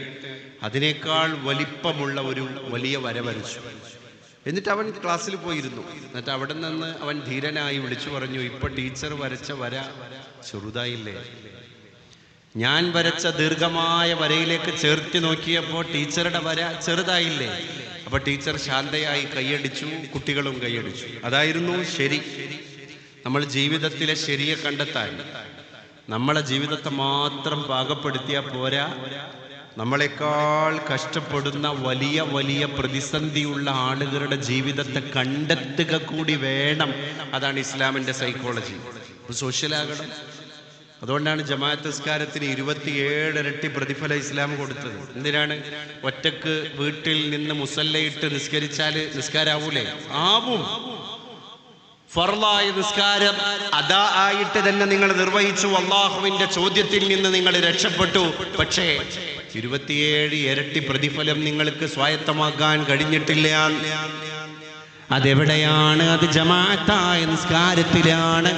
അതിനേക്കാൾ വലിപ്പമുള്ള ഒരു വലിയ വര വരച്ചു. എന്നിട്ട് അവൻ ക്ലാസ്സിൽ പോയിരുന്നു. എന്നിട്ട് അവിടെ നിന്ന് അവൻ ധീരനായി വിളിച്ചു പറഞ്ഞു, ഇപ്പൊ ടീച്ചർ വരച്ച വര ചെറുതായില്ലേ? ഞാൻ വരച്ച ദീർഘമായ വരയിലേക്ക് ചേർത്ത് നോക്കിയപ്പോൾ ടീച്ചറുടെ വര ചെറുതായില്ലേ? അപ്പൊ ടീച്ചർ ശാന്തയായി കൈയടിച്ചു, കുട്ടികളും കൈയടിച്ചു. അതായിരുന്നു ശരി. നമ്മൾ ജീവിതത്തിലെ ശരിയെ കണ്ടെത്താൻ നമ്മളെ ജീവിതത്തെ മാത്രം പാകപ്പെടുത്തിയാൽ പോരാ, നമ്മളെക്കാൾ കഷ്ടപ്പെടുന്ന വലിയ വലിയ പ്രതിസന്ധിയുള്ള ആളുകളുടെ ജീവിതത്തെ കണ്ടെത്തുക കൂടി വേണം. അതാണ് ഇസ്ലാമിൻ്റെ സൈക്കോളജി. സോഷ്യലാകണം. അതുകൊണ്ടാണ് ജമാഅത്ത് നിസ്കാരത്തിന് 27 ഇരട്ടി പ്രതിഫലം ഇസ്ലാം കൊടുത്തത്. എന്തിനാണ്? ഒറ്റക്ക് വീട്ടിൽ നിന്ന് മുസല്ലയിട്ട് നിസ്കരിച്ചാൽ നിസ്കാരാവൂലേ? ആവും. ഫർളായ നിസ്കാരം അദാ ആയിട്ട് തന്നെ നിങ്ങൾ നിർവഹിച്ചു, അല്ലാഹുവിന്റെ ചോദ്യത്തിൽ നിന്ന് നിങ്ങൾ രക്ഷപ്പെട്ടു. പക്ഷേ 27 ഇരട്ടി പ്രതിഫലം നിങ്ങൾക്ക് സ്വായത്തമാക്കാൻ കഴിഞ്ഞിട്ടില്ല. അതെവിടെയാണ്? അത് ജമാഅത്തായ നിസ്കാരത്തിലാണ്.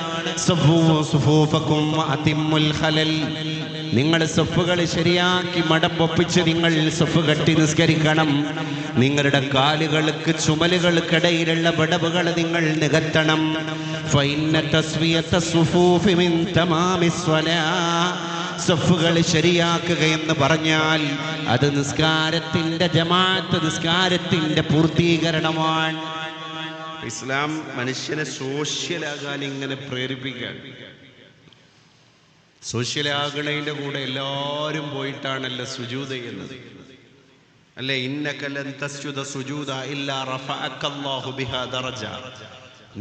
നിങ്ങൾ സഫുകൾ ശരിയാക്കി മടമ്പൊപ്പിച്ച് നിങ്ങൾ സഫ് കെട്ടി നിസ്കരിക്കണം. നിങ്ങളുടെ കാലുകൾക്ക് ചുമലുകൾക്കിടയിലുള്ള വിടവുകൾ നിങ്ങൾ നികത്തണം. ഫഇന്ന തസ്വിയത സുഫൂഫി മിൻ തമാമിസ് സ്വലാത്ത്. സഫുകൾ ശരിയാക്കുക എന്ന് പറഞ്ഞാൽ അത് നിസ്കാരത്തിന്റെ ജമാഅത്ത്, നിസ്കാരത്തിന്റെ പൂർത്തീകരണമാണ്. ഇസ്ലാം മനുഷ്യനെ സോഷ്യലാകാൻ ഇങ്ങനെ പ്രേരിപ്പിക്കാൻ. സോഷ്യലാകണതിൻ്റെ കൂടെ എല്ലാവരും പോയിട്ടാണല്ലോ സുജൂദ് ചെയ്യുന്നത് അല്ലേ? ഇന്നക ലൻ തസ്ജുദ സുജൂദ ഇല്ലാ റഫഅകല്ലാഹു ബിഹാ ദറജ.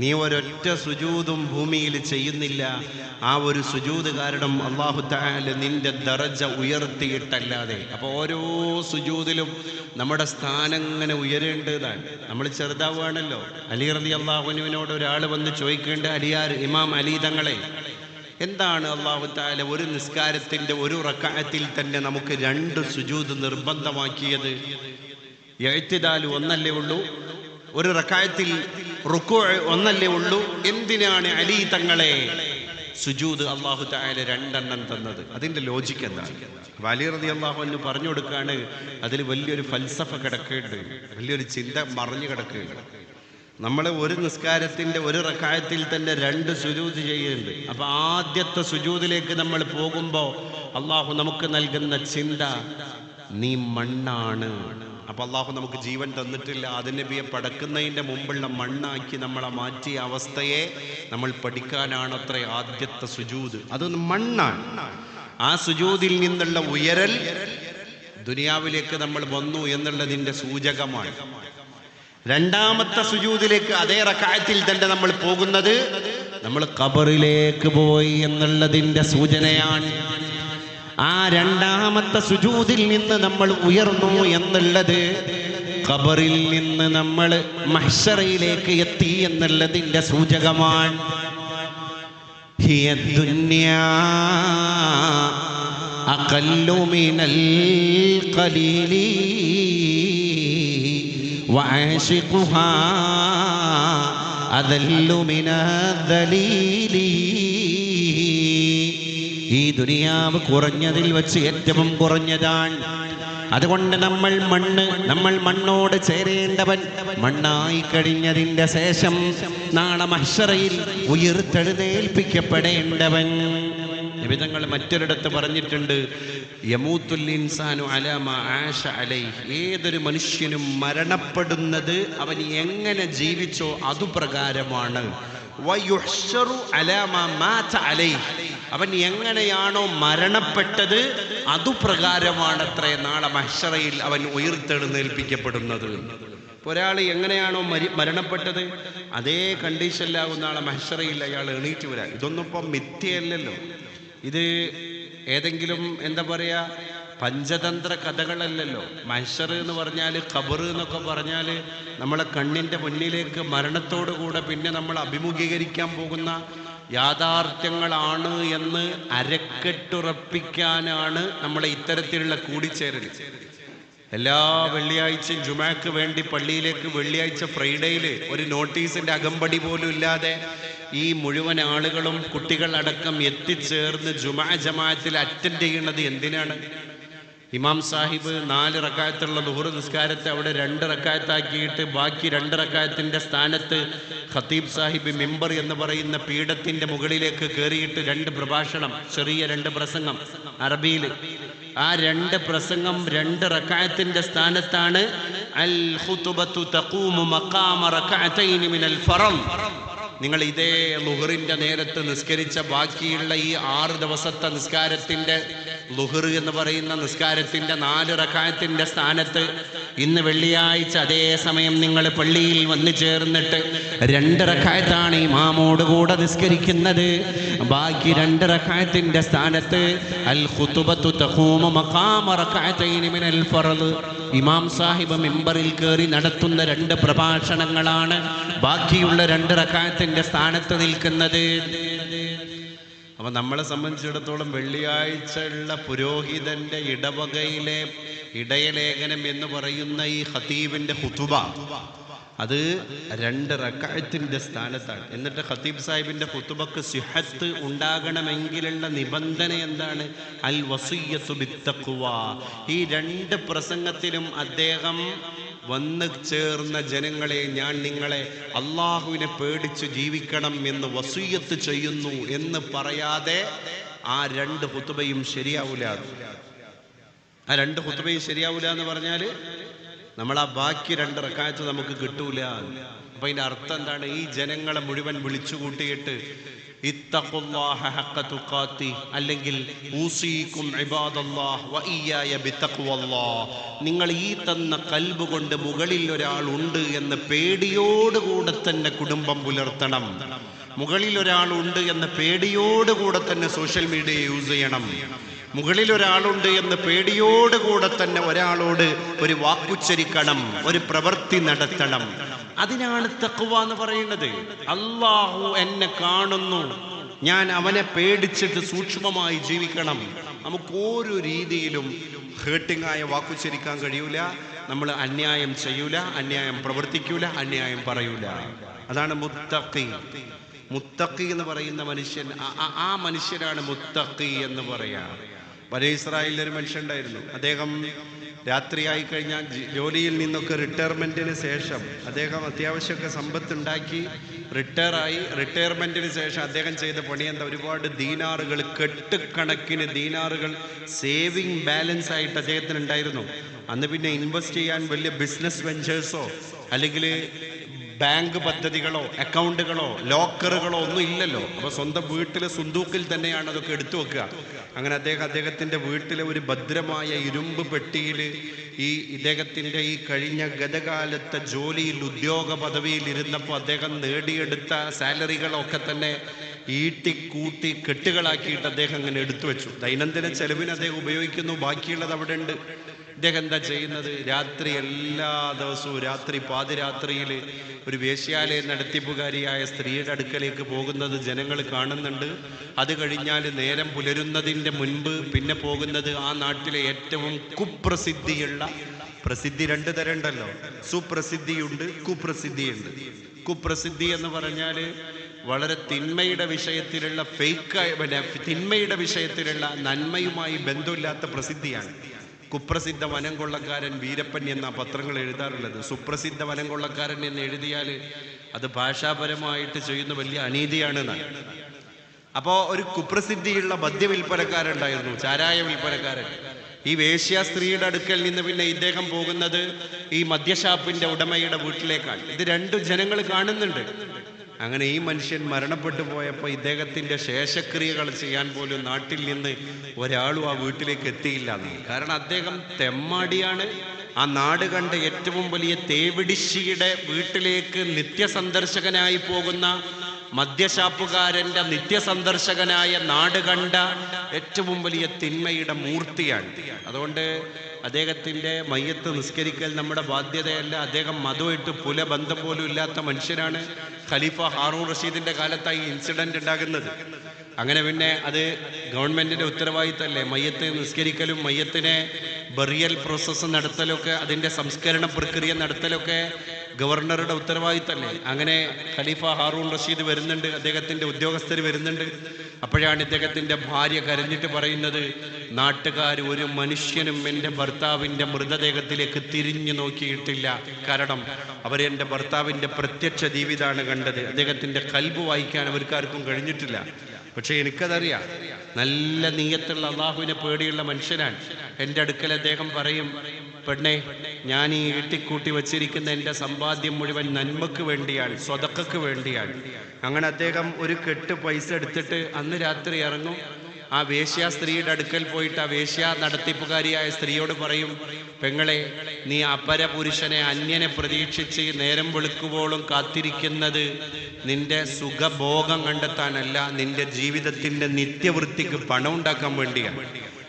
നീ ഒരൊറ്റ സുജൂദും ഭൂമിയിൽ ചെയ്യുന്നില്ല, ആ ഒരു സുജൂദ് കാരണം അല്ലാഹു തആല നിന്റെ ദറജ ഉയർത്തിയിട്ടല്ലാതെ. അപ്പോൾ ഓരോ സുജൂദിലും നമ്മുടെ സ്ഥാനം ഇങ്ങനെ ഉയരേണ്ടതാണ്. നമ്മൾ ചെറുതാവുകയാണല്ലോ. അലി റളിയല്ലാഹു അൻഹുവിനോട് ഒരാൾ വന്ന് ചോദിക്കേണ്ട, അലിയാർ ഇമാം അലി തങ്ങളെ, എന്താണ് അല്ലാഹു തആല ഒരു നിസ്കാരത്തിന്റെ ഒരു റക്അത്തിൽ തന്നെ നമുക്ക് 2 സുജൂദ് നിർബന്ധമാക്കിയത്? ഇഅ്തിദാൽ ഒന്നല്ലേ ഉള്ളൂ, ഒരു റക്അത്തിൽ റുകൂഅ് ഒന്നല്ലേ ഉള്ളൂ, എന്തിനാണ് അലി തങ്ങളെ സുജൂദ് അല്ലാഹു തആല 2 തന്നത്? അതിന്റെ ലോജിക്ക് എന്താണ്? അലി റളിയല്ലാഹു അൻഹു പറഞ്ഞു കൊടുക്കാണ്, അതിൽ വലിയൊരു ഫൽസഫ കിടക്കുന്നുണ്ട്, വലിയൊരു ചിന്ത മറിഞ്ഞു കിടക്കുന്നുണ്ട്. നമ്മൾ ഒരു നിസ്കാരത്തിന്റെ ഒരു റക്അത്തിൽ തന്നെ 2 സുജൂദ് ചെയ്യുന്നുണ്ട്. അപ്പൊ ആദ്യത്തെ സുജൂദിലേക്ക് നമ്മൾ പോകുമ്പോൾ അള്ളാഹു നമുക്ക് നൽകുന്ന ചിന്ത, നീ മണ്ണാണ്. അപ്പൊ അള്ളാഹു നമുക്ക് ജീവൻ തന്നിട്ടില്ല, നബിയെ പടക്കുന്നതിന്റെ മുമ്പുള്ള മണ്ണാക്കി നമ്മളെ മാറ്റിയ അവസ്ഥയെ നമ്മൾ പഠിക്കാനാണ് അത്ര ആദ്യത്തെ സുജൂദ്. അതൊന്ന് മണ്ണാണ്. ആ സുജൂദിൽ നിന്നുള്ള ഉയരൽ ദുനിയാവിലേക്ക് നമ്മൾ വന്നു എന്നുള്ളതിന്റെ സൂചകമാണ്. രണ്ടാമത്തെ സുജൂദിലേക്ക് അതേ റക്അത്തിൽ തന്നെ നമ്മൾ പോകുന്നത് നമ്മൾ ഖബറിലേക്ക് പോയി എന്നുള്ളതിന്റെ സൂചനയാണ്. ആ രണ്ടാമത്തെ സുജൂദിൽ നിന്ന് നമ്മൾ ഉയർന്നു എന്നുള്ളത് ഖബറിൽ നിന്ന് നമ്മൾ മഹ്ശറയിലേക്ക് എത്തി എന്നുള്ളതിന്റെ സൂചകമാണ്. ഹിയ ദുനിയാ അഖല്ലു മിനൽ ഖലീലി വഅശിഖുഹാ അദല്ലു മിനദ്ദലീലി. ഈ ദുനിയാവ് കുറഞ്ഞതിൽ വെച്ച് ഏറ്റവും കുറഞ്ഞതാണ്. അതുകൊണ്ട് നമ്മൾ മണ്ണോട് ചേരേണ്ടവൻ, മണ്ണായി കഴിഞ്ഞതിന്റെ ശേഷം നാളെ മഹ്ശറയിൽ ഉയർത്തെഴുന്നേൽപ്പിക്കപ്പെടേണ്ടവൻ. നിബിധങ്ങൾ മറ്റൊരിടത്ത് പറഞ്ഞിട്ടുണ്ട്, യമൂത്തുൽ ഇൻസാനു അലാ മാ ആശ അലൈഹി. ഏതൊരു മനുഷ്യനും മരണപ്പെടുന്നത് അവൻ എങ്ങനെ ജീവിച്ചോ അതുപ്രകാരമാണ്. വയുഹ്ശറു അലാ മാ മാത അലൈഹി. അവൻ എങ്ങനെയാണോ മരണപ്പെട്ടത് അതുപ്രകാരമാണത്രേ നാളെ മഹ്ശറയിൽ അവൻ ഉയർത്തെഴുന്നേൽപ്പിക്കപ്പെടുന്നത്. ഒരാൾ എങ്ങനെയാണോ മരണപ്പെട്ടത് അതേ കണ്ടീഷനിലാകും നാളെ മഹ്ശറയിൽ അയാൾ എണീറ്റ് വരാൻ. ഇതൊന്നും ഇപ്പം മിഥ്യയല്ലല്ലോ. ഇത് ഏതെങ്കിലും എന്താ പറയാ പഞ്ചതന്ത്ര കഥകളല്ലല്ലോ. മഹ്ശർ എന്ന് പറഞ്ഞാൽ, ഖബർ എന്നൊക്കെ പറഞ്ഞാൽ നമ്മളെ കണ്ണിൻ്റെ മുന്നിലേക്ക് മരണത്തോടുകൂടെ പിന്നെ നമ്മൾ അഭിമുഖീകരിക്കാൻ പോകുന്ന യാഥാർത്ഥ്യങ്ങളാണ് എന്ന് അരക്കെട്ടുറപ്പിക്കാനാണ് നമ്മളെ ഇത്തരത്തിലുള്ള കൂടിച്ചേരൽ. എല്ലാ വെള്ളിയാഴ്ചയും ജുമാക്ക് വേണ്ടി പള്ളിയിലേക്ക് വെള്ളിയാഴ്ച ഫ്രൈഡേയിൽ ഒരു നോട്ടീസിന്റെ അകമ്പടി പോലും ഇല്ലാതെ ഈ മുഴുവൻ ആളുകളും കുട്ടികളടക്കം എത്തിച്ചേർന്ന് ജുമാ ജമാഅത്തിൽ അറ്റൻഡ് ചെയ്യുന്നത് എന്തിനാണ്? ഇമാം സാഹിബ് 4 റക്അത്തുള്ള ളുഹർ നിസ്കാരത്തെ അവിടെ 2 റക്അത്താക്കിയിട്ട് ബാക്കി 2 റക്അത്തിന്റെ സ്ഥാനത്ത് ഖത്തീബ് സാഹിബ് മിമ്പർ എന്ന് പറയുന്ന പീഠത്തിന്റെ മുകളിലേക്ക് കയറിയിട്ട് 2 പ്രഭാഷണം, ചെറിയ 2 പ്രസംഗം അറബിയിൽ. ആ 2 പ്രസംഗം 2 റക്അത്തിന്റെ സ്ഥാനത്താണ്. അൽ ഖുതുബത്തു തഖൂമു മഖാമ റക്അതൈനി മിനൽ ഫറദ്. നിങ്ങൾ ഇതേ ളുഹറിന്റെ നേരത്ത് നിസ്കരിച്ച ബാക്കിയുള്ള ഈ 6 ദിവസത്തെ നിസ്കാരത്തിന്റെ ളുഹർ എന്ന് പറയുന്ന നിസ്കാരത്തിന്റെ 4 റക്അത്തിന്റെ സ്ഥാനത്ത് ഇന്ന് വെള്ളിയാഴ്ച അതേ സമയം നിങ്ങൾ പള്ളിയിൽ വന്നു ചേർന്നിട്ട് 2 റക്അത്താണ് ഇമാമോട് കൂടെ നിസ്കരിക്കുന്നത്. ബാക്കി 2 റക്അത്തിന്റെ സ്ഥാനത്ത് അൽ ഖുതുബത്തു തഖൂമു മഖാമ റക്അതൈനി മിനൽ ഫറദ്. ഇമാം സാഹിബ് മിമ്പറിൽ കയറി നടത്തുന്ന 2 പ്രഭാഷണങ്ങളാണ് ബാക്കിയുള്ള 2 റക്അത്തിന്റെ സ്ഥാനത്ത് നിൽക്കുന്നത്. അപ്പൊ നമ്മളെ സംബന്ധിച്ചിടത്തോളം വെള്ളിയാഴ്ച ഉള്ള പുരോഹിതന്റെ ഇടവകയിലെ ഇടയലേഖനം എന്ന് പറയുന്ന ഈ ഖതീബിന്റെ ഖുതുബ, അത് 2 റക്അത്തിന്റെ സ്ഥാനത്താണ്. എന്നിട്ട് ഖത്തീബ് സാഹിബിന്റെ ഖുതുബക്ക് സിഹത്ത് ഉണ്ടാകണമെങ്കിലുള്ള നിബന്ധന എന്താണ്? അൽ വസിയ്യത്തു ബിത്തഖ്വ. ഈ 2 പ്രസംഗത്തിലും അദ്ദേഹം വന്നു ചേർന്ന ജനങ്ങളെ, ഞാൻ നിങ്ങളെ അള്ളാഹുവിനെ പേടിച്ച് ജീവിക്കണം എന്ന് വസിയ്യത്ത് ചെയ്യുന്നു എന്ന് പറയാതെ ആ 2 ഖുതുബയും ശരിയാവൂല. ആ 2 ഖുതുബയും ശരിയാവൂല എന്ന് പറഞ്ഞാൽ നമ്മൾ ആ ബാക്കി 2 റക്അത്ത് നമുക്ക് കിട്ടൂല. അപ്പൊ അതിന്റെ അർത്ഥം എന്താണ്? ഈ ജനങ്ങളെ മുഴുവൻ വിളിച്ചു കൂട്ടിയിട്ട് ഇത്തഖുല്ലാഹ ഹഖ്ക തുഖാത്തി, അല്ലെങ്കിൽ ഊസീകും ഇബാദല്ലാഹ് വ ഇയ്യായ ബിത്തഖ്വല്ലാഹ്, നിങ്ങൾ ഈ തന്ന കൽബ് കൊണ്ട് മുകളിൽ ഒരാളുണ്ട് എന്ന പേടിയോടുകൂടെ തന്നെ കുടുംബം പുലർത്തണം. മുകളിൽ ഒരാളുണ്ട് എന്ന പേടിയോടുകൂടെ തന്നെ സോഷ്യൽ മീഡിയ യൂസ് ചെയ്യണം. മുകളിൽ ഒരാളുണ്ട് എന്ന് പേടിയോടുകൂടെ തന്നെ ഒരാളോട് ഒരു വാക്കുച്ചരിക്കണം, ഒരു പ്രവൃത്തി നടത്തണം. അതിനാണ് തഖ്വ എന്ന് പറയുന്നത്. അല്ലാഹു എന്നെ കാണുന്നു, ഞാൻ അവനെ പേടിച്ചിട്ട് സൂക്ഷ്മമായി ജീവിക്കണം. നമുക്ക് ഓരോ രീതിയിലും ഹേർട്ടിംഗ് ആയ വാക്കുച്ചരിക്കാൻ കഴിയൂല. നമ്മൾ അന്യായം ചെയ്യൂല, അന്യായം പ്രവർത്തിക്കൂല, അന്യായം പറയൂല. അതാണ് മുത്തഖി. മുത്തഖി എന്ന് പറയുന്ന മനുഷ്യൻ, ആ മനുഷ്യനാണ് മുത്തഖി എന്ന് പറയാ. ബനീ ഇസ്രായേലിൽ ഒരു മനുഷ്യനുണ്ടായിരുന്നു. അദ്ദേഹം രാത്രിയായി കഴിഞ്ഞാൽ ജോലിയിൽ നിന്നൊക്കെ റിട്ടയർമെന്റിന് ശേഷം അദ്ദേഹം അത്യാവശ്യമൊക്കെ സമ്പത്തുണ്ടാക്കി റിട്ടയറായി. റിട്ടയർമെന്റിന് ശേഷം അദ്ദേഹം ചെയ്ത പണി എന്താ? ഒരുപാട് ദീനാറുകൾ, കെട്ടുകണക്കിന് ദീനാറുകൾ സേവിങ് ബാലൻസ് ആയിട്ട് അദ്ദേഹത്തിന് ഉണ്ടായിരുന്നു. അന്ന് പിന്നെ ഇൻവെസ്റ്റ് ചെയ്യാൻ വലിയ ബിസിനസ് വെഞ്ചേഴ്സോ അല്ലെങ്കിൽ ബാങ്ക് പദ്ധതികളോ അക്കൗണ്ടുകളോ ലോക്കറുകളോ ഒന്നും ഇല്ലല്ലോ. അപ്പൊ സ്വന്തം വീട്ടിലെ സുന്ദൂക്കിൽ തന്നെയാണ് അതൊക്കെ എടുത്തു വെക്കുക. അങ്ങനെ അദ്ദേഹത്തിന്റെ വീട്ടിലെ ഒരു ഭദ്രമായ ഇരുമ്പ് പെട്ടിയിൽ ഇദ്ദേഹത്തിന്റെ ഈ കഴിഞ്ഞ ഗതകാലത്തെ ജോലിയിൽ, ഉദ്യോഗ പദവിയിൽ ഇരുന്നപ്പോൾ അദ്ദേഹം നേടിയെടുത്ത സാലറികളൊക്കെ തന്നെ ഈട്ടിക്കൂട്ടി കെട്ടുകളാക്കിയിട്ട് അദ്ദേഹം അങ്ങനെ എടുത്തു വെച്ചു. ദൈനംദിന ചെലവിന് അദ്ദേഹം ഉപയോഗിക്കുന്നു, ബാക്കിയുള്ളത് അവിടെ ഉണ്ട്. ഇദ്ദേഹം എന്താ ചെയ്യുന്നത്? രാത്രി എല്ലാ ദിവസവും രാത്രി പാതിരാത്രിയിൽ ഒരു വേശ്യാലയ നടത്തിപ്പുകാരിയായ സ്ത്രീയുടെ അടുക്കലേക്ക് പോകുന്നത് ജനങ്ങൾ കാണുന്നുണ്ട്. അത് കഴിഞ്ഞാൽ നേരം പുലരുന്നതിൻ്റെ മുൻപ് പിന്നെ പോകുന്നത് ആ നാട്ടിലെ ഏറ്റവും കുപ്രസിദ്ധിയുള്ള, പ്രസിദ്ധി 2 തരം ഉണ്ടല്ലോ, സുപ്രസിദ്ധിയുണ്ട്, കുപ്രസിദ്ധിയുണ്ട്. കുപ്രസിദ്ധി എന്ന് പറഞ്ഞാൽ വളരെ തിന്മയുടെ വിഷയത്തിലുള്ള തിന്മയുടെ വിഷയത്തിലുള്ള നന്മയുമായി ബന്ധമില്ലാത്ത പ്രസിദ്ധിയാണ്. കുപ്രസിദ്ധ വനം കൊള്ളക്കാരൻ വീരപ്പൻ എന്ന പത്രങ്ങൾ എഴുതാറുള്ളത്. സുപ്രസിദ്ധ വനം കൊള്ളക്കാരൻ എന്ന് എഴുതിയാൽ അത് ഭാഷാപരമായിട്ട് ചെയ്യുന്ന വലിയ അനീതിയാണെന്നാണ്. അപ്പോൾ ഒരു കുപ്രസിദ്ധിയുള്ള മദ്യവിൽപ്പനക്കാരുണ്ടായിരുന്നു, ചാരായ വിൽപ്പനക്കാരൻ. ഈ വേശ്യ സ്ത്രീയുടെ അടുക്കൽ നിന്ന് പിന്നെ ഇദ്ദേഹം പോകുന്നത് ഈ മദ്യഷാപ്പിന്റെ ഉടമയുടെ വീട്ടിലേക്കാണ്. ഇത് 2 ജനങ്ങൾ കാണുന്നുണ്ട്. അങ്ങനെ ഈ മനുഷ്യൻ മരണപ്പെട്ടു പോയപ്പോൾ ഇദ്ദേഹത്തിന്റെ ശേഷക്രിയകൾ ചെയ്യാൻ പോലും നാട്ടിൽ നിന്ന് ഒരാളും ആ വീട്ടിലേക്ക് എത്തിയില്ല. കാരണം അദ്ദേഹം തെമ്മാടിയാണ്. ആ നാട് കണ്ട ഏറ്റവും വലിയ തേവിടിശ്ശിയുടെ വീട്ടിലേക്ക് നിത്യസന്ദർശകനായി പോകുന്ന, മദ്യഷാപ്പുകാരന്റെ നിത്യസന്ദർശകനായ നാട് കണ്ട ഏറ്റവും വലിയ തിന്മയുടെ മൂർത്തിയാണ്. അതുകൊണ്ട് അദ്ദേഹത്തിന്റെ മയ്യത്ത് നിസ്കരിക്കൽ നമ്മുടെ ബാധ്യതയല്ല. അദ്ദേഹം മതമായിട്ട് പുലബന്ധം പോലും ഇല്ലാത്ത മനുഷ്യനാണ്. ഖലീഫ ഹാറൂൺ റഷീദിന്റെ കാലത്തായി ഇൻസിഡന്റ് ഉണ്ടാകുന്നത്. അങ്ങനെ പിന്നെ അത് ഗവൺമെന്റിന്റെ ഉത്തരവാദിത്തമല്ലേ? മയ്യത്ത് നിസ്കരിക്കലും മയ്യത്തിനെ ബറിയൽ പ്രോസസ്സ് നടത്തലൊക്കെ, അതിന്റെ സംസ്കരണ പ്രക്രിയ നടത്തലൊക്കെ ഗവർണറുടെ ഉത്തരവാദിത്തമല്ലേ? അങ്ങനെ ഖലീഫ ഹാറൂൺ റഷീദ് വരുന്നുണ്ട്, അദ്ദേഹത്തിന്റെ ഉദ്യോഗസ്ഥർ വരുന്നുണ്ട്. അപ്പോഴാണ് ഇദ്ദേഹത്തിന്റെ ഭാര്യ കരഞ്ഞിട്ട് പറയുന്നത്, നാട്ടുകാർ ഒരു മനുഷ്യനും എൻ്റെ ഭർത്താവിൻ്റെ മൃതദേഹത്തിലേക്ക് തിരിഞ്ഞു നോക്കിയിട്ടില്ല. കാരണം അവരെൻ്റെ ഭർത്താവിൻ്റെ പ്രത്യക്ഷ ജീവിതമാണ് കണ്ടത്. അദ്ദേഹത്തിൻ്റെ കൽബ് വായിക്കാൻ അവർക്കാർക്കും കഴിഞ്ഞിട്ടില്ല. പക്ഷെ എനിക്കതറിയാം, നല്ല നീയത്തുള്ള അള്ളാഹുവിനെ പേടിയുള്ള മനുഷ്യനാണ്. എൻ്റെ അടുക്കൽ അദ്ദേഹം പറയും, പെണ്ണെ, ഞാൻ ഈ ഈട്ടിക്കൂട്ടി വച്ചിരിക്കുന്ന എൻ്റെ സമ്പാദ്യം മുഴുവൻ നന്മക്ക് വേണ്ടിയാണ്, സ്വതക്കക്ക് വേണ്ടിയാണ്. അങ്ങനെ അദ്ദേഹം ഒരു കെട്ട് പൈസ എടുത്തിട്ട് അന്ന് രാത്രി ഇറങ്ങും. ആ വേശ്യാ സ്ത്രീയുടെ അടുക്കൽ പോയിട്ട് ആ വേശ്യാ നടത്തിപ്പുകാരിയായ സ്ത്രീയോട് പറയും, പെങ്ങളെ, നീ അപരപുരുഷനെ, അന്യനെ പ്രതീക്ഷിച്ച് നേരം വെളുക്കുവോളം കാത്തിരിക്കുന്നത് നിന്റെ സുഖഭോഗം കണ്ടെത്താനല്ല, നിന്റെ ജീവിതത്തിന്റെ നിത്യവൃത്തിക്ക് പണം ഉണ്ടാക്കാൻ വേണ്ടിയാണ്.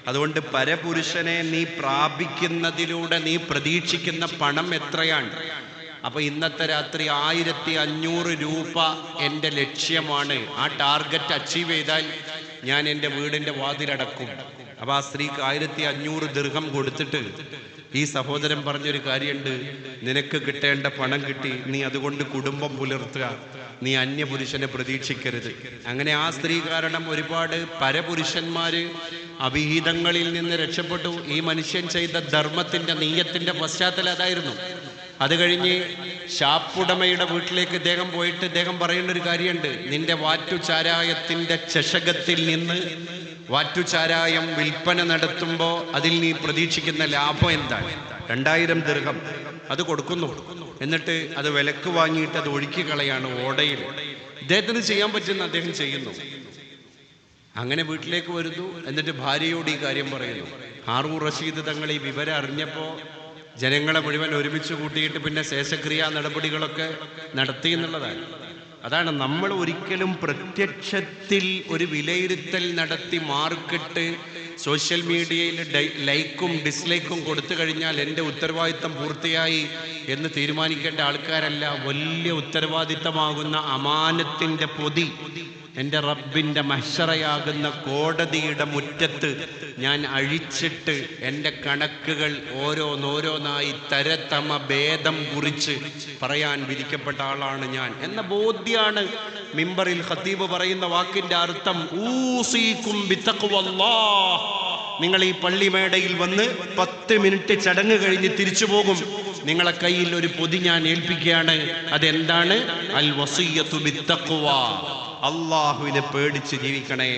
അതുകൊണ്ട് പരപുരുഷനെ നീ പ്രാപിക്കുന്നതിലൂടെ നീ പ്രതീക്ഷിക്കുന്ന പണം എത്രയാണ്? അപ്പൊ ഇന്നത്തെ രാത്രി 1500 രൂപ എൻ്റെ ലക്ഷ്യമാണ്. ആ ടാർഗറ്റ് അച്ചീവ് ചെയ്താൽ ഞാൻ എൻ്റെ വീടിൻ്റെ വാതിലടക്കും. അപ്പൊ ആ സ്ത്രീക്ക് 1500 ദിർഹം കൊടുത്തിട്ട് ഈ സഹോദരൻ പറഞ്ഞൊരു കാര്യമുണ്ട്, നിനക്ക് കിട്ടേണ്ട പണം കിട്ടി, നീ അതുകൊണ്ട് കുടുംബം പുലർത്തുക, നീ അന്യപുരുഷനെ പ്രതീക്ഷിക്കരുത്. അങ്ങനെ ആ സ്ത്രീ കാരണം ഒരുപാട് പരപുരുഷന്മാര് അവിഹിതങ്ങളിൽ നിന്ന് രക്ഷപ്പെട്ടു. ഈ മനുഷ്യൻ ചെയ്ത ധർമ്മത്തിന്റെ നീയത്തിന്റെ പശ്ചാത്തലം അതായിരുന്നു. അത് കഴിഞ്ഞ് ഷാപ്പുടമയുടെ വീട്ടിലേക്ക് ഇദ്ദേഹം പോയിട്ട് ഇദ്ദേഹം പറയുന്ന ഒരു കാര്യമുണ്ട്, നിന്റെ വാറ്റുചാരായത്തിന്റെ ചഷകത്തിൽ നിന്ന് വാറ്റുചാരായം വിൽപ്പന നടത്തുമ്പോൾ അതിൽ നീ പ്രതീക്ഷിക്കുന്ന ലാഭം എന്താണ്? 2000 ദിർഹം അത് കൊടുക്കുന്നു. എന്നിട്ട് അത് വിലക്ക് വാങ്ങിയിട്ട് അത് ഒഴുക്കി കളയാണ് ഓടയിൽ. ഇദ്ദേഹത്തിന് ചെയ്യാൻ പറ്റുന്ന അദ്ദേഹം ചെയ്യുന്നു. അങ്ങനെ വീട്ടിലേക്ക് വരുന്നു. എന്നിട്ട് ഭാര്യയോട് ഈ കാര്യം പറയുന്നു. ഹാറൂൺ റഷീദ് തങ്ങൾ ഈ വിവരം അറിഞ്ഞപ്പോൾ ജനങ്ങളെ മുഴുവൻ ഒരുമിച്ച് കൂട്ടിയിട്ട് പിന്നെ ശേഷക്രിയാ നടപടികളൊക്കെ നടത്തി എന്നുള്ളതാണ്. അതാണ് നമ്മൾ ഒരിക്കലും പ്രത്യക്ഷത്തിൽ ഒരു വിലയിരുത്തൽ നടത്തി മാർക്കിട്ട് സോഷ്യൽ മീഡിയയിൽ ലൈക്കും ഡിസ്ലൈക്കും കൊടുത്തു കഴിഞ്ഞാൽ എൻ്റെ ഉത്തരവാദിത്തം പൂർത്തിയായി എന്ന് തീരുമാനിക്കേണ്ട ആൾക്കാരല്ല. വലിയ ഉത്തരവാദിത്തമാകുന്ന അമാനത്തിൻ്റെ പൊതി എൻ്റെ റബ്ബിൻ്റെ മഹ്ശറയാകുന്ന കോടതിയുടെ മുറ്റത്ത് ഞാൻ അഴിച്ചിട്ട് എൻ്റെ കണക്കുകൾ ഓരോന്നോരോന്നായി തരതമ ഭേദം കുറിച്ച് പറയാൻ വിധിക്കപ്പെട്ട ആളാണ് ഞാൻ എന്ന ബോധ്യാണ് മിമ്പറിൽ ഖതീബ് പറയുന്ന വാക്കിൻ്റെ അർത്ഥം. ഊസീകും ബിത്തഖ്വല്ലാഹ്. നിങ്ങൾ ഈ പള്ളിമേടയിൽ വന്ന് 10 മിനിറ്റ് ചടങ്ങ് കഴിഞ്ഞ് തിരിച്ചു പോകും. നിങ്ങളെ കയ്യിൽ ഒരു പൊതി ഞാൻ ഏൽപ്പിക്കുകയാണ്. അതെന്താണ്? അൽ വസിയ്യത്തു ബിത്തഖ്വ. അള്ളാഹുവിനെ പേടിച്ച് ജീവിക്കണേ.